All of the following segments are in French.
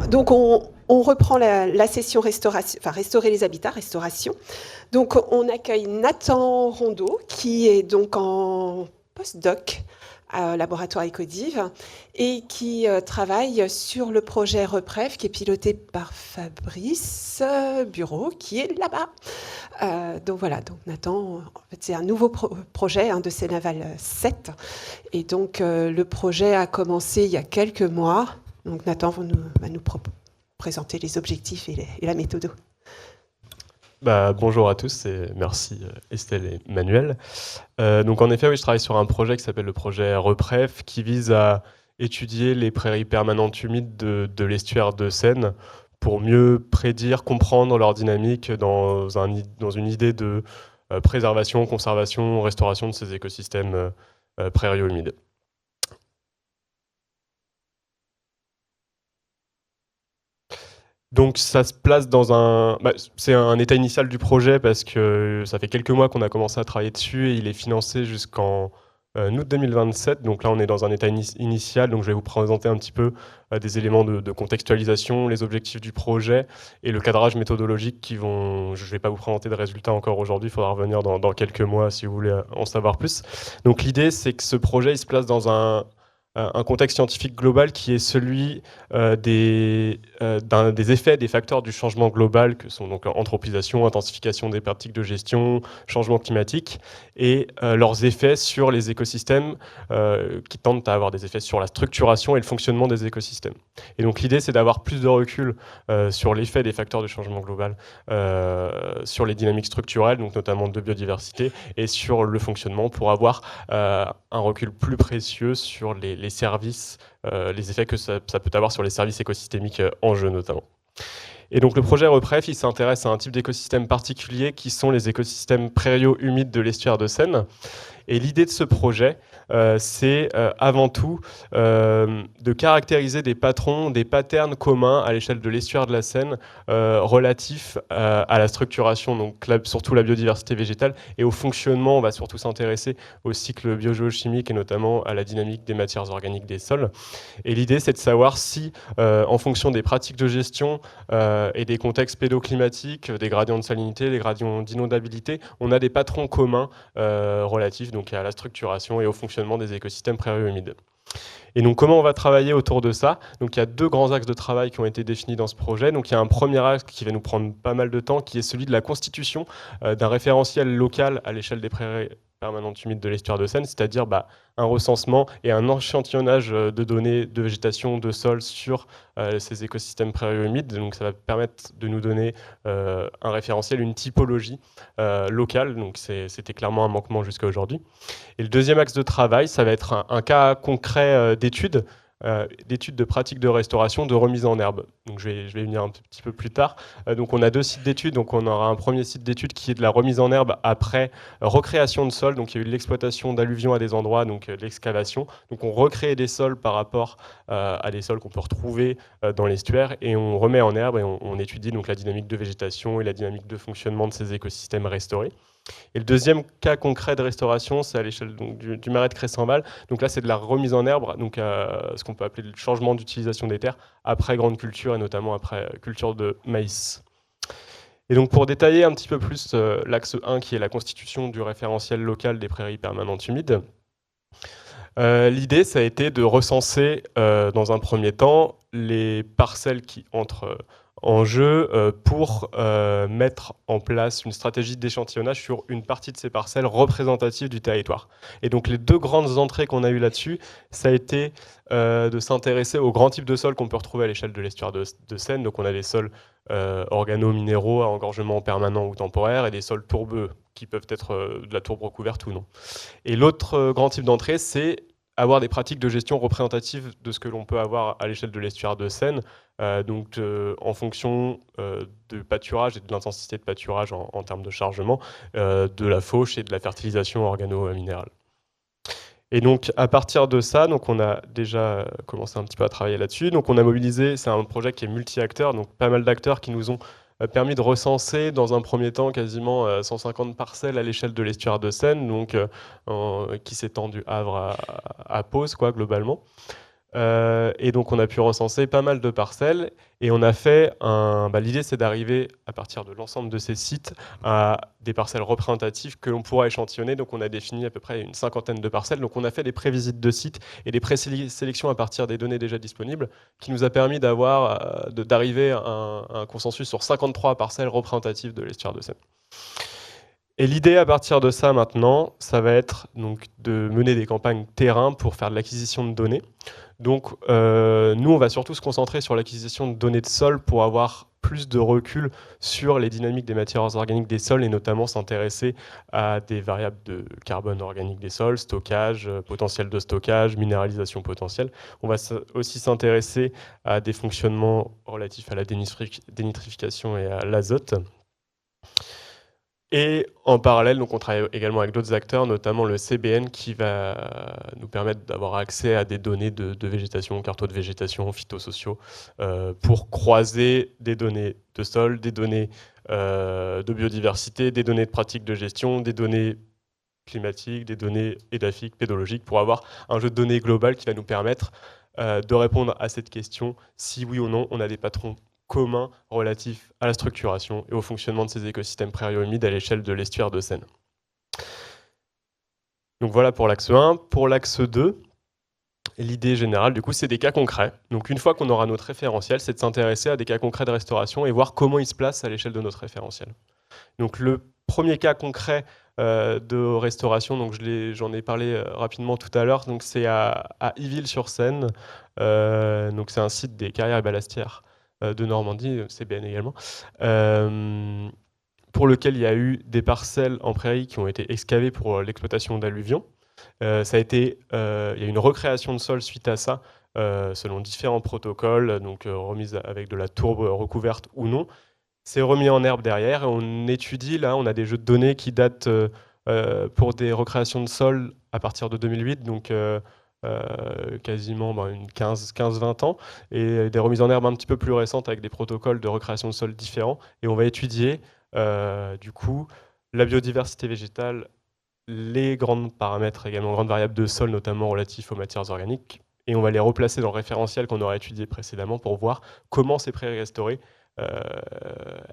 Donc on reprend la session restauration, enfin restaurer les habitats, restauration. Donc on accueille Nathan Rondeau, qui est donc en postdoc au laboratoire Ecodive et qui travaille sur le projet REPREV, qui est piloté par Fabrice Bureau, qui est là-bas. Donc voilà, donc Nathan, en fait, c'est un nouveau projet de Sénaval 7. Et donc le projet a commencé il y a quelques mois. Donc Nathan va nous présenter les objectifs et la méthode. Bonjour à tous et merci Estelle et Manuel. Donc en effet, oui, je travaille sur un projet qui s'appelle le projet REPREV qui vise à étudier les prairies permanentes humides de l'estuaire de Seine pour mieux prédire, comprendre leur dynamique dans une idée de préservation, conservation, restauration de ces écosystèmes prairieaux-humides. Donc ça se place dans c'est un état initial du projet parce que ça fait quelques mois qu'on a commencé à travailler dessus et il est financé jusqu'en août 2027. Donc là, on est dans un état initial. Donc je vais vous présenter un petit peu des éléments de contextualisation, les objectifs du projet et le cadrage méthodologique je ne vais pas vous présenter de résultats encore aujourd'hui. Il faudra revenir dans quelques mois si vous voulez en savoir plus. Donc l'idée, c'est que ce projet, il se place dans un contexte scientifique global qui est celui des effets des facteurs du changement global, que sont donc anthropisation, intensification des pratiques de gestion, changement climatique, et leurs effets sur les écosystèmes qui tendent à avoir des effets sur la structuration et le fonctionnement des écosystèmes. Et donc l'idée, c'est d'avoir plus de recul sur l'effet des facteurs de changement global sur les dynamiques structurelles, donc notamment de biodiversité, et sur le fonctionnement pour avoir un recul plus précieux sur les services, les effets que ça peut avoir sur les services écosystémiques en jeu notamment. Et donc le projet REPREV, il s'intéresse à un type d'écosystème particulier qui sont les écosystèmes prairiaux humides de l'estuaire de Seine. Et l'idée de ce projet, c'est avant tout de caractériser des patrons, des patterns communs à l'échelle de l'estuaire de la Seine relatifs à la structuration, donc surtout la biodiversité végétale, et au fonctionnement. On va surtout s'intéresser au cycle biogéochimique et notamment à la dynamique des matières organiques des sols. Et l'idée, c'est de savoir si, en fonction des pratiques de gestion et des contextes pédoclimatiques, des gradients de salinité, des gradients d'inondabilité, on a des patrons communs relatifs donc à la structuration et au fonctionnement des écosystèmes prairieaux-humides. Et donc comment on va travailler autour de ça? Donc il y a deux grands axes de travail qui ont été définis dans ce projet. Donc il y a un premier axe qui va nous prendre pas mal de temps, qui est celui de la constitution d'un référentiel local à l'échelle des prairies permanentes humides de l'estuaire de Seine, c'est-à-dire un recensement et un échantillonnage de données de végétation, de sol sur ces écosystèmes prairieaux-humides. Donc ça va permettre de nous donner un référentiel, une typologie locale. Donc c'était clairement un manquement jusqu'à aujourd'hui. Et le deuxième axe de travail, ça va être un cas concret d'études de pratiques de restauration, de remise en herbe. Donc je vais y venir un petit peu plus tard. Donc on a deux sites d'études. Donc on aura un premier site d'études qui est de la remise en herbe après recréation de sol. Donc il y a eu de l'exploitation d'alluvions à des endroits, donc de l'excavation. Donc on recrée des sols par rapport à des sols qu'on peut retrouver dans l'estuaire et on remet en herbe et on étudie donc la dynamique de végétation et la dynamique de fonctionnement de ces écosystèmes restaurés. Et le deuxième cas concret de restauration, c'est à l'échelle du marais de Cressenval. Donc là, c'est de la remise en herbe, donc ce qu'on peut appeler le changement d'utilisation des terres après grande culture et notamment après culture de maïs. Et donc pour détailler un petit peu plus l'axe 1 qui est la constitution du référentiel local des prairies permanentes humides, l'idée, ça a été de recenser dans un premier temps les parcelles qui entrent en jeu pour mettre en place une stratégie d'échantillonnage sur une partie de ces parcelles représentatives du territoire. Et donc les deux grandes entrées qu'on a eues là-dessus, ça a été de s'intéresser aux grands types de sols qu'on peut retrouver à l'échelle de l'estuaire de Seine. Donc on a des sols organo-minéraux à engorgement permanent ou temporaire et des sols tourbeux qui peuvent être de la tourbe recouverte ou non. Et l'autre grand type d'entrée, c'est avoir des pratiques de gestion représentatives de ce que l'on peut avoir à l'échelle de l'estuaire de Seine, en fonction du pâturage et de l'intensité de pâturage en termes de chargement, de la fauche et de la fertilisation organo-minérale. Et donc à partir de ça, donc on a déjà commencé un petit peu à travailler là-dessus. Donc on a mobilisé, c'est un projet qui est multi-acteurs, donc pas mal d'acteurs qui nous ont permis de recenser dans un premier temps quasiment 150 parcelles à l'échelle de l'estuaire de Seine, donc qui s'étend du Havre à Pose, quoi, globalement. Et donc on a pu recenser pas mal de parcelles et on a fait l'idée c'est d'arriver à partir de l'ensemble de ces sites à des parcelles représentatives que l'on pourra échantillonner. Donc on a défini à peu près une cinquantaine de parcelles. Donc on a fait des prévisites de sites et des présélections à partir des données déjà disponibles qui nous a permis d'arriver à un consensus sur 53 parcelles représentatives de l'estuaire de Seine. Et l'idée à partir de ça maintenant, ça va être donc de mener des campagnes terrain pour faire de l'acquisition de données. Donc nous, on va surtout se concentrer sur l'acquisition de données de sol pour avoir plus de recul sur les dynamiques des matières organiques des sols et notamment s'intéresser à des variables de carbone organique des sols, stockage, potentiel de stockage, minéralisation potentielle. On va aussi s'intéresser à des fonctionnements relatifs à la dénitrification et à l'azote. Et en parallèle, donc on travaille également avec d'autres acteurs, notamment le CBN, qui va nous permettre d'avoir accès à des données de végétation, cartos de végétation, phytosociaux, pour croiser des données de sol, des données de biodiversité, des données de pratiques de gestion, des données climatiques, des données édaphiques, pédologiques, pour avoir un jeu de données global qui va nous permettre de répondre à cette question, si oui ou non on a des patrons communs relatifs à la structuration et au fonctionnement de ces écosystèmes prario-humides à l'échelle de l'estuaire de Seine. Donc voilà pour l'axe 1. Pour l'axe 2, l'idée générale, du coup, c'est des cas concrets. Donc une fois qu'on aura notre référentiel, c'est de s'intéresser à des cas concrets de restauration et voir comment ils se placent à l'échelle de notre référentiel. Donc le premier cas concret de restauration, donc j'en ai parlé rapidement tout à l'heure, donc c'est à Yville-sur-Seine, donc c'est un site des carrières et ballastières de Normandie, CBN également, pour lequel il y a eu des parcelles en prairie qui ont été excavées pour l'exploitation d'alluvions. Il y a une recréation de sol suite à ça, selon différents protocoles, donc remise avec de la tourbe recouverte ou non. C'est remis en herbe derrière et on étudie, là, on a des jeux de données qui datent pour des recréations de sol à partir de 2008, donc quasiment une 15-20 ans, et des remises en herbe un petit peu plus récentes avec des protocoles de recréation de sol différents. Et on va étudier, du coup, la biodiversité végétale, les grands paramètres également, grandes variables de sol, notamment relatifs aux matières organiques, et on va les replacer dans le référentiel qu'on aura étudié précédemment pour voir comment ces prairies restaurées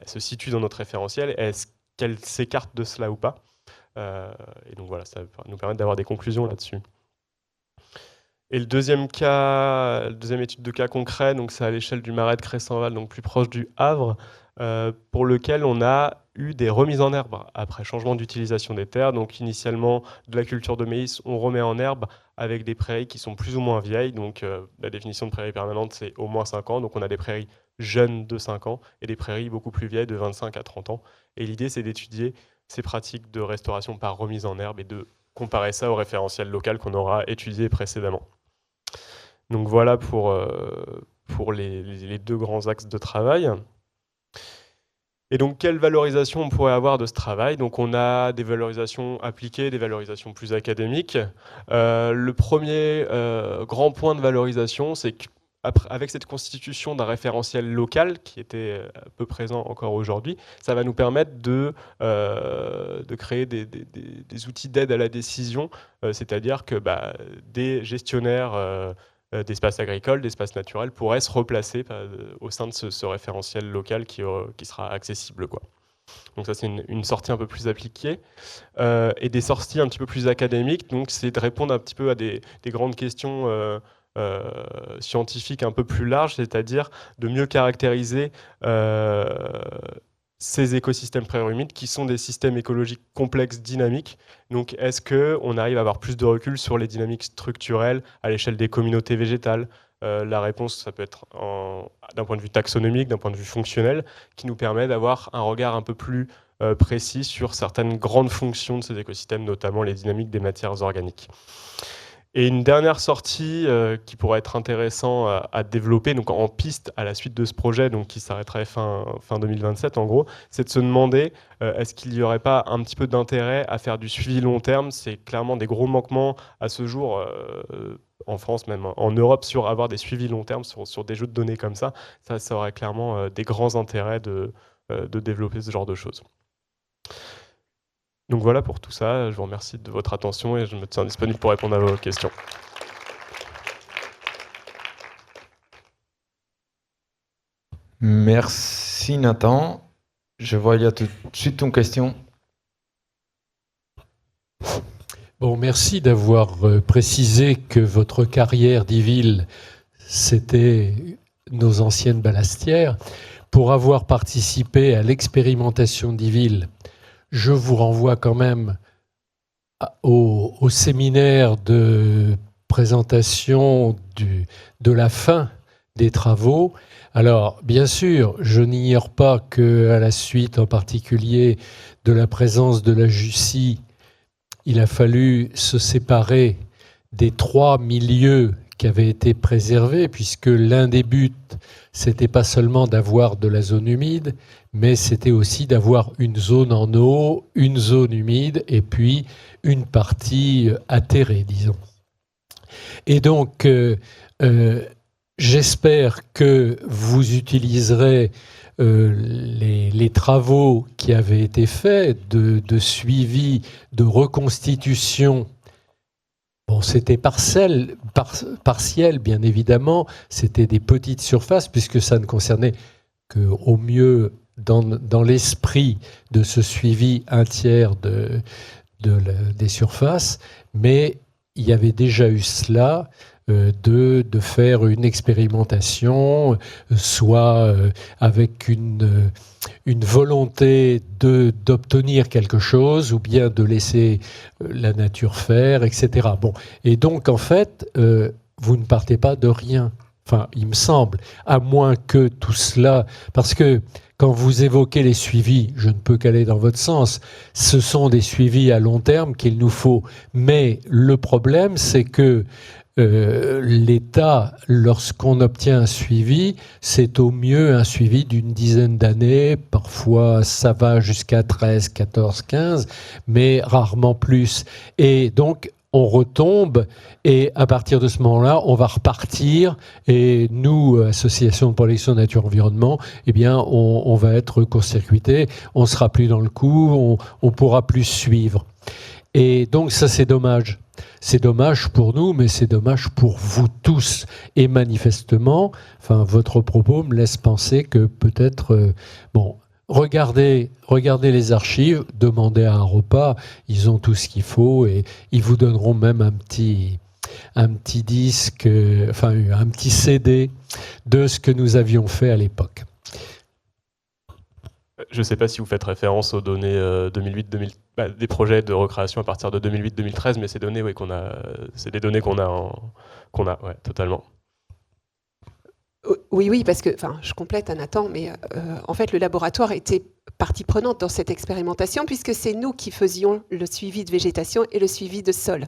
se situent dans notre référentiel, est-ce qu'elles s'écartent de cela ou pas. Et donc voilà, ça va nous permettre d'avoir des conclusions là-dessus. Et le deuxième étude de cas concret, donc c'est à l'échelle du Marais de Cressenval, donc plus proche du Havre, pour lequel on a eu des remises en herbe après changement d'utilisation des terres. Donc initialement, de la culture de maïs, on remet en herbe avec des prairies qui sont plus ou moins vieilles. Donc la définition de prairie permanente, c'est au moins 5 ans. Donc on a des prairies jeunes de 5 ans et des prairies beaucoup plus vieilles de 25 à 30 ans. Et l'idée, c'est d'étudier ces pratiques de restauration par remise en herbe et de comparer ça au référentiel local qu'on aura étudié précédemment. Donc voilà pour les deux grands axes de travail. Et donc, quelle valorisation on pourrait avoir de ce travail? Donc, on a des valorisations appliquées, des valorisations plus académiques. Le premier grand point de valorisation, c'est qu'avec cette constitution d'un référentiel local, qui était peu présent encore aujourd'hui, ça va nous permettre de créer des outils d'aide à la décision, c'est-à-dire que des gestionnaires d'espaces agricoles, d'espaces naturels, pourraient se replacer au sein de ce référentiel local qui sera accessible, quoi. Donc ça, c'est une sortie un peu plus appliquée. Et des sorties un petit peu plus académiques, donc c'est de répondre un petit peu à des grandes questions scientifiques un peu plus larges, c'est-à-dire de mieux caractériser ces écosystèmes prairie-humides qui sont des systèmes écologiques complexes, dynamiques. Donc, est-ce qu'on arrive à avoir plus de recul sur les dynamiques structurelles à l'échelle des communautés végétales? La réponse, ça peut être d'un point de vue taxonomique, d'un point de vue fonctionnel, qui nous permet d'avoir un regard un peu plus précis sur certaines grandes fonctions de ces écosystèmes, notamment les dynamiques des matières organiques. Et une dernière sortie qui pourrait être intéressant à développer, donc en piste à la suite de ce projet, donc qui s'arrêterait fin 2027 en gros, c'est de se demander est-ce qu'il n'y aurait pas un petit peu d'intérêt à faire du suivi long terme? C'est clairement des gros manquements à ce jour en France, même en Europe, sur avoir des suivis long terme sur des jeux de données comme ça. Ça aurait clairement des grands intérêts de développer ce genre de choses. Donc voilà pour tout ça, je vous remercie de votre attention et je me tiens disponible pour répondre à vos questions. Merci Nathan. Je vois il y a tout de suite ton question. Bon, merci d'avoir précisé que votre carrière d'IVIL, c'était nos anciennes ballastières. Pour avoir participé à l'expérimentation d'IVIL, je vous renvoie quand même au séminaire de présentation de la fin des travaux. Alors, bien sûr, je n'ignore pas qu'à la suite, en particulier, de la présence de la JUCI, il a fallu se séparer des 3 milieux qui avaient été préservés, puisque l'un des buts, c'était pas seulement d'avoir de la zone humide, mais c'était aussi d'avoir une zone en eau, une zone humide, et puis une partie atterrée, disons. Et donc, j'espère que vous utiliserez les travaux qui avaient été faits de suivi, de reconstitution. Bon, c'était partiel, bien évidemment. C'était des petites surfaces, puisque ça ne concernait qu'au mieux, dans l'esprit de ce suivi, un tiers des surfaces. Mais il y avait déjà eu cela, de faire une expérimentation, soit avec une volonté d'obtenir quelque chose, ou bien de laisser la nature faire, etc. Bon. Et donc, en fait, vous ne partez pas de rien. Enfin, il me semble, à moins que tout cela... Parce que quand vous évoquez les suivis, je ne peux qu'aller dans votre sens, ce sont des suivis à long terme qu'il nous faut. Mais le problème, c'est que l'État, lorsqu'on obtient un suivi, c'est au mieux un suivi d'une dizaine d'années, parfois ça va jusqu'à 13, 14, 15, mais rarement plus. Et donc, on retombe, et à partir de ce moment-là, on va repartir, et nous, Association de protection de nature et environnement, eh bien, on va être court-circuité, on sera plus dans le coup, on pourra plus suivre. Et donc ça, c'est dommage. C'est dommage pour nous, mais c'est dommage pour vous tous. Et manifestement, enfin, votre propos me laisse penser que peut-être, bon, regardez les archives, demandez à un repas, ils ont tout ce qu'il faut et ils vous donneront même un petit disque, enfin un petit CD de ce que nous avions fait à l'époque. Je ne sais pas si vous faites référence aux données 2008-2000, des projets de recréation à partir de 2008-2013, mais ces données, oui, c'est des données qu'on a, ouais, totalement. Oui, parce que, enfin, je complète, Nathan, mais en fait, le laboratoire était partie prenante dans cette expérimentation, puisque c'est nous qui faisions le suivi de végétation et le suivi de sol.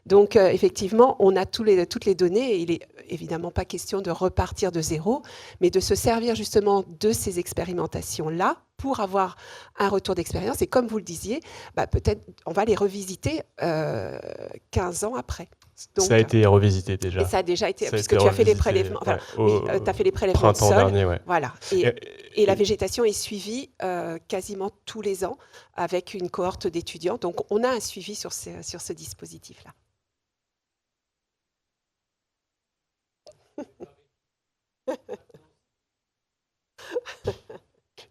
Donc, effectivement, on a toutes les données, et il n'est évidemment pas question de repartir de zéro, mais de se servir justement de ces expérimentations-là pour avoir un retour d'expérience. Et comme vous le disiez, peut-être on va les revisiter 15 ans après. Donc, ça a été revisité déjà. Et ça a déjà été, puisque tu as fait les prélèvements. Enfin, oui, tu as fait les prélèvements de sol. Dernier, ouais. Voilà. Et la végétation est suivie quasiment tous les ans avec une cohorte d'étudiants. Donc, on a un suivi sur ce dispositif-là.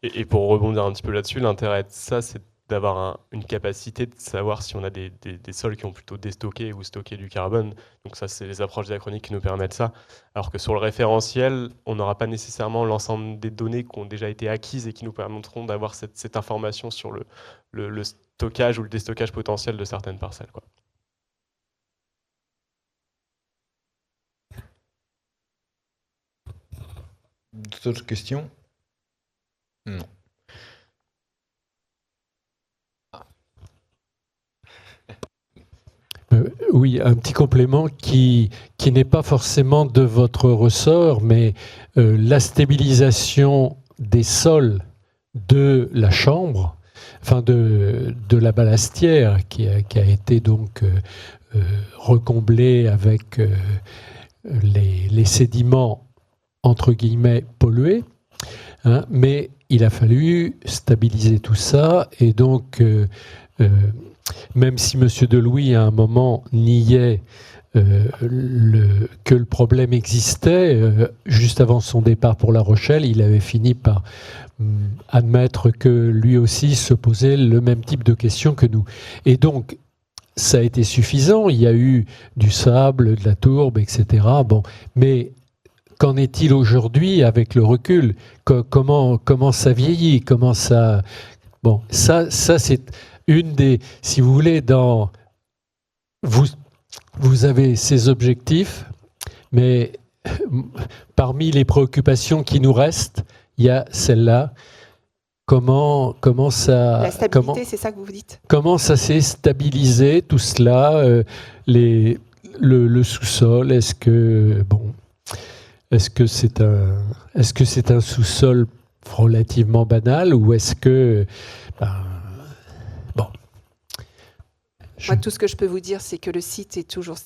Et pour rebondir un petit peu là-dessus, l'intérêt de ça, c'est d'avoir une capacité de savoir si on a des sols qui ont plutôt déstocké ou stocké du carbone. Donc ça, c'est les approches diachroniques qui nous permettent ça. Alors que sur le référentiel, on n'aura pas nécessairement l'ensemble des données qui ont déjà été acquises et qui nous permettront d'avoir cette information sur le stockage ou le déstockage potentiel de certaines parcelles, quoi. D'autres questions? Non. Oui, un petit complément qui n'est pas forcément de votre ressort, mais la stabilisation des sols de la chambre, enfin de la ballastière qui a été donc recomblée avec les sédiments entre guillemets pollués, hein, mais il a fallu stabiliser tout ça et donc même si M. Delouis, à un moment, niait que le problème existait. Juste avant son départ pour La Rochelle, il avait fini par admettre que lui aussi se posait le même type de questions que nous. Et donc, ça a été suffisant. Il y a eu du sable, de la tourbe, etc. Bon, mais qu'en est-il aujourd'hui avec le recul ? Comment ça vieillit ? Comment ça... Bon, ça c'est une des... Si vous voulez, vous avez ces objectifs, mais parmi les préoccupations qui nous restent, il y a celle-là. Comment ça... La stabilité, c'est ça que vous vous dites? Comment ça s'est stabilisé, tout cela, le sous-sol, est-ce que c'est un sous-sol relativement banal ou est-ce que... Moi, tout ce que je peux vous dire, c'est que le site est toujours,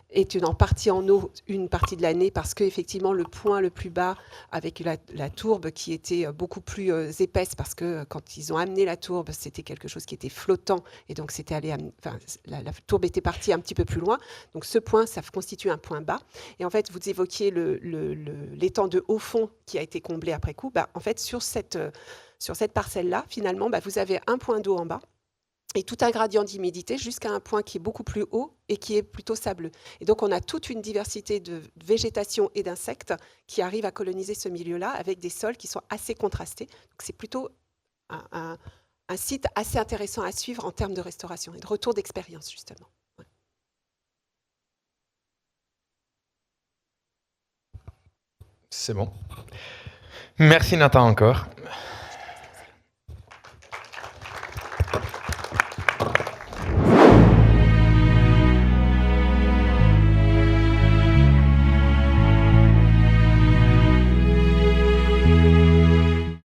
est en partie en eau une partie de l'année parce qu'effectivement, le point le plus bas avec la tourbe qui était beaucoup plus épaisse parce que quand ils ont amené la tourbe, c'était quelque chose qui était flottant et donc c'était la tourbe était partie un petit peu plus loin. Donc ce point, ça constitue un point bas. Et en fait, vous évoquiez l'étang de haut fond qui a été comblé après coup. En fait, sur cette parcelle-là, finalement, vous avez un point d'eau en bas et tout un gradient d'humidité jusqu'à un point qui est beaucoup plus haut et qui est plutôt sableux. Et donc, on a toute une diversité de végétation et d'insectes qui arrivent à coloniser ce milieu-là avec des sols qui sont assez contrastés. Donc, c'est plutôt un site assez intéressant à suivre en termes de restauration et de retour d'expérience, justement. Ouais. C'est bon. Merci Nathan encore.